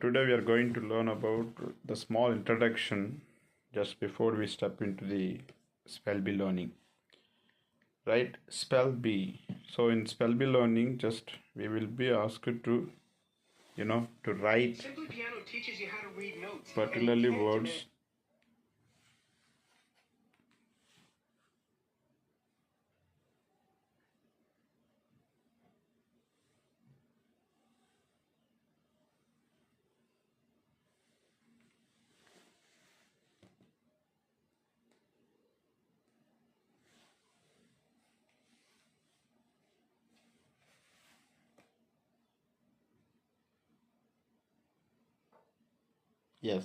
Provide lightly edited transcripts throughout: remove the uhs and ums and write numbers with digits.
Today we are going to learn about the small introduction just before we step into the spell bee learning. Right? Spell bee. So in spell bee learning, just we will be asked to to write Simply Piano teaches you how to read notes. particularly words. Yes.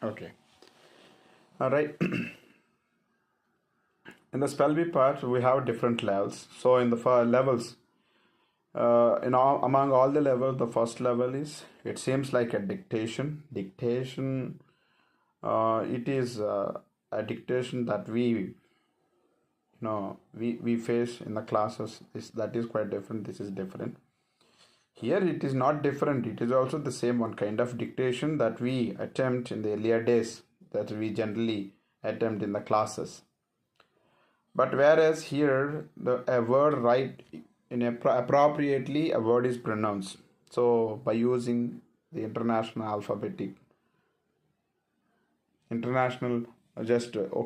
Okay. All right. In the spell bee part, we have different levels. So in the levels, among all the levels, the first level is it seems like a dictation. Dictation. It is a dictation that we face in the classes. That is quite different. This is different. Here it is not different. It is also the same one kind of dictation that we attempt in the earlier days, that we generally attempt in the classes. But whereas here a word right in appropriately a word is pronounced. So by using the international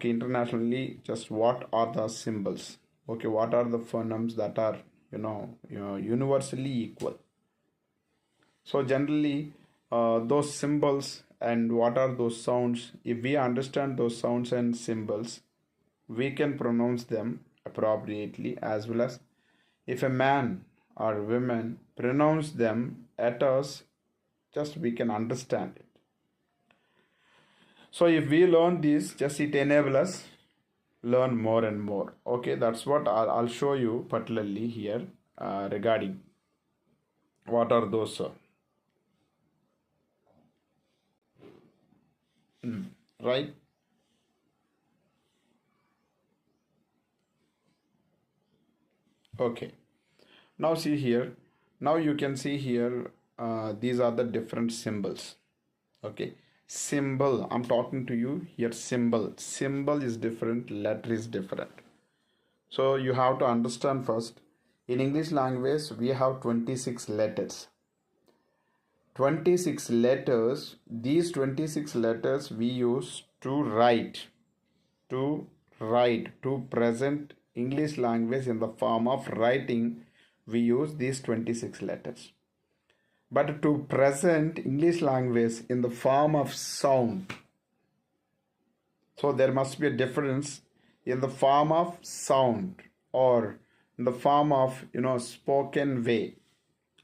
internationally, just what are the symbols? Okay, what are the phonemes that are universally equal? So generally, those symbols and what are those sounds, if we understand those sounds and symbols, we can pronounce them appropriately, as well as if a man or woman pronounce them at us, just we can understand it. So if we learn this, just it enable us learn more and more. Okay, that's what I'll show you particularly here regarding what are those right. Okay, now see here. Now you can see here these are the different symbols. Okay, symbol, I'm talking to you here. Symbol is different, letter is different. So you have to understand first, in English language we have 26 letters. 26 letters. These 26 letters we use to present English language in the form of writing. We use these 26 letters. But to present English language in the form of sound, so there must be a difference in the form of sound or in the form of spoken way.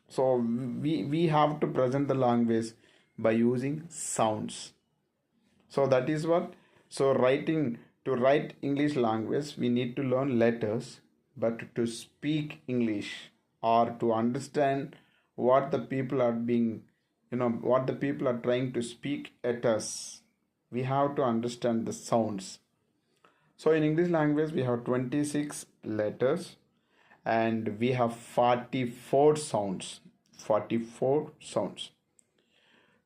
So we have to present the language by using sounds. So that is what. So to write English language, we need to learn letters, but to speak English or to understand what the people are what the people are trying to speak at us, we have to understand the sounds. So in English language we have 26 letters and we have 44 sounds. 44 sounds.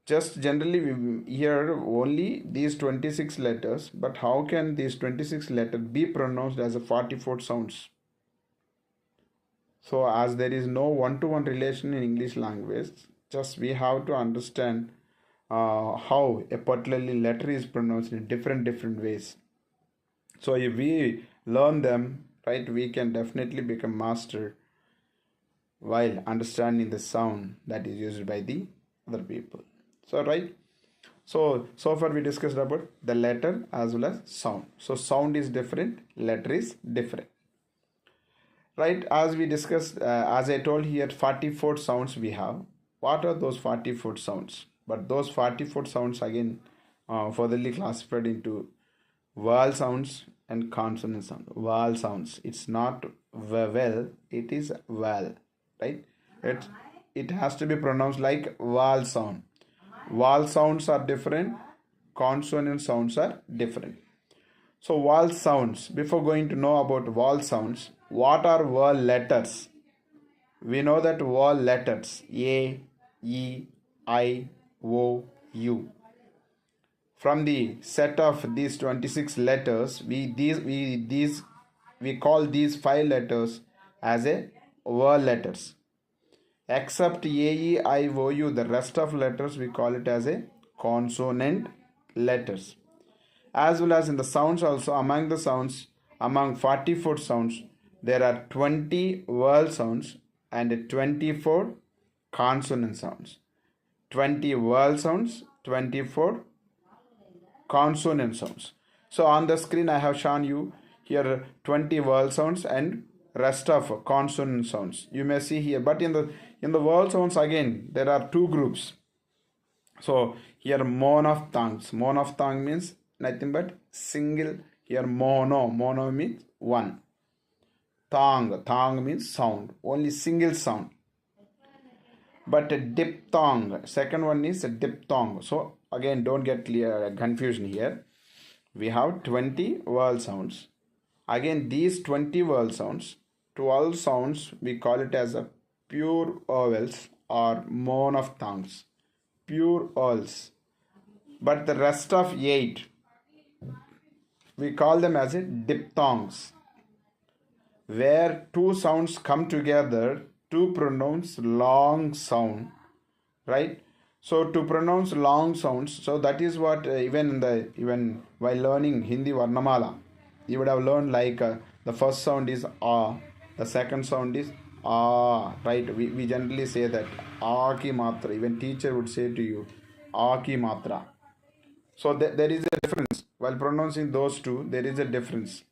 Just generally we hear only these 26 letters, but how can these 26 letters be pronounced as a 44 sounds? So as there is no one-to-one relation in English language, just we have to understand how a particular letter is pronounced in different ways. So if we learn them, right, we can definitely become master while understanding the sound that is used by the other people. So right. So far we discussed about the letter as well as sound. So sound is different, letter is different. Right, as we discussed, as I told here, 44 sounds we have. What are those 44 sounds? But those 44 sounds again furtherly classified into vowel sounds and consonant sound. Vowel sounds, it's not vowel, it is vowel, right? It has to be pronounced like vowel sound. Vowel sounds are different, consonant sounds are different. So vowel sounds. Before going to know about vowel sounds, what are vowel letters? We know that vowel letters A, E, I, O, U. From the set of these 26 letters, we call these 5 letters as a vowel letters. Except A, E, I, O, U, the rest of letters we call it as a consonant letters. As well as in the sounds also, among 44 sounds, there are 20 vowel sounds and 24 consonant sounds. 20 vowel sounds, 24 consonant sounds. So on the screen I have shown you here 20 vowel sounds and rest of consonant sounds. You may see here, but in the vowel sounds again there are two groups. So here monophthongs. Monophthong means nothing but single. Here mono means one. Thong means sound, only single sound. But a diphthong, second one is a diphthong. So again, don't get confusion here. We have 20 vowel sounds. Again, these 20 vowel sounds, 12 sounds we call it as a pure vowels or monophthongs, pure vowels. But the rest of 8 we call them as a diphthongs, where two sounds come together to pronounce long sound, right? So to pronounce long sounds, so that is what even while learning Hindi Varnamala, you would have learned like the first sound is a, the second sound is a, right? We generally say that a ki matra. Even teacher would say to you a ki matra. So there is a difference while pronouncing those two. There is a difference.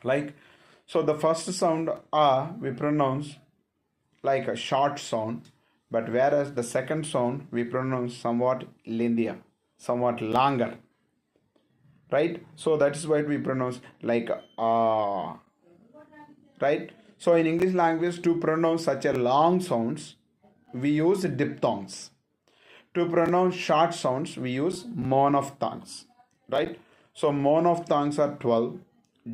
Like, so the first sound a we pronounce like a short sound, but whereas the second sound we pronounce somewhat lengthier, somewhat longer, right? So that is why we pronounce like right? So in English language, to pronounce such a long sounds we use diphthongs. To pronounce short sounds we use monophthongs, right? So monophthongs are 12,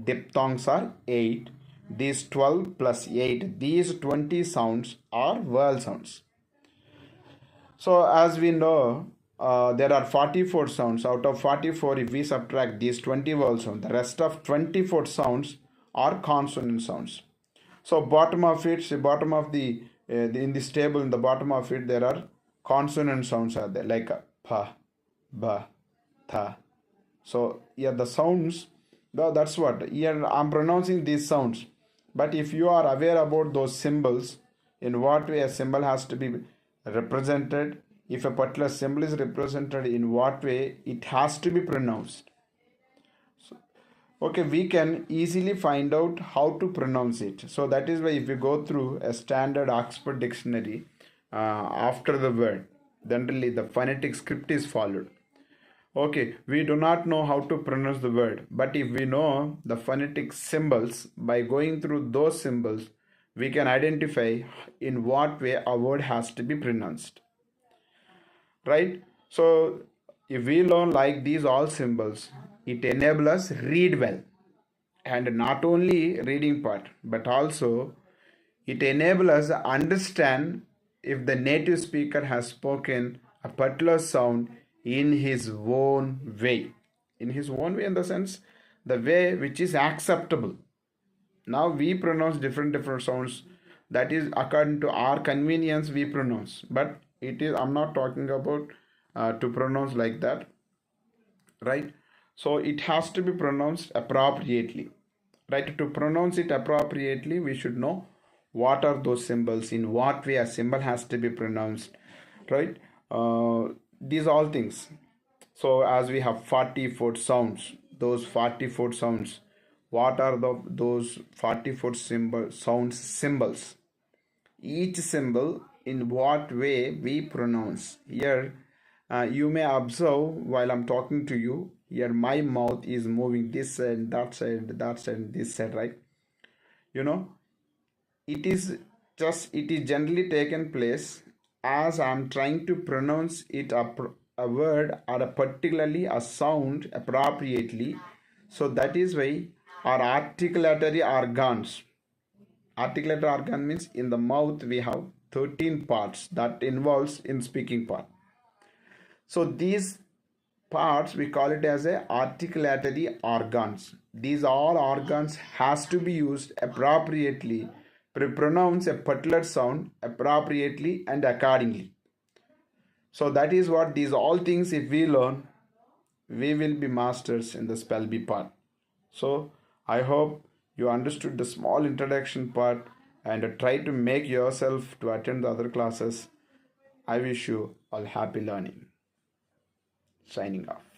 diphthongs are 8. These 12 plus 8, these 20 sounds are vowel sounds. So as we know, there are 44 sounds. Out of 44, if we subtract these 20 vowel sounds, the rest of 24 sounds are consonant sounds. So bottom of the in this table, in the bottom of it, there are consonant sounds are there, like pa, ba, tha. So yeah, the sounds, that's what here I'm pronouncing these sounds. But if you are aware about those symbols, in what way a symbol has to be represented, if a particular symbol is represented, in what way it has to be pronounced. So, okay, we can easily find out how to pronounce it. So that is why if we go through a standard Oxford dictionary, after the word, generally the phonetic script is followed. Okay, we do not know how to pronounce the word, but if we know the phonetic symbols, by going through those symbols, we can identify in what way a word has to be pronounced. Right? So if we learn like these all symbols, it enables us read well. And not only reading part, but also it enables us to understand if the native speaker has spoken a particular sound in his own way. In his own way, in the sense, the way which is acceptable. Now we pronounce different sounds. That is according to our convenience we pronounce. But it is, I'm not talking about to pronounce like that. Right? So it has to be pronounced appropriately. Right? To pronounce it appropriately, we should know what are those symbols, in what way a symbol has to be pronounced. Right? These all things. So as we have 44 sounds, those 44 sounds, what are those 44 symbols? Each symbol, in what way we pronounce. Here you may observe while I'm talking to you, here my mouth is moving this side, that side, this side, right? You know, it is generally taken place as I'm trying to pronounce it a word or particularly a sound appropriately. So that is why our articulatory organs, articulatory organ means in the mouth we have 13 parts that involves in speaking part. So these parts we call it as a articulatory organs. These all organs has to be used appropriately to pronounce a particular sound appropriately and accordingly. So that is what these all things if we learn, we will be masters in the spell bee part. So I hope you understood the small introduction part and try to make yourself to attend the other classes. I wish you all happy learning. Signing off.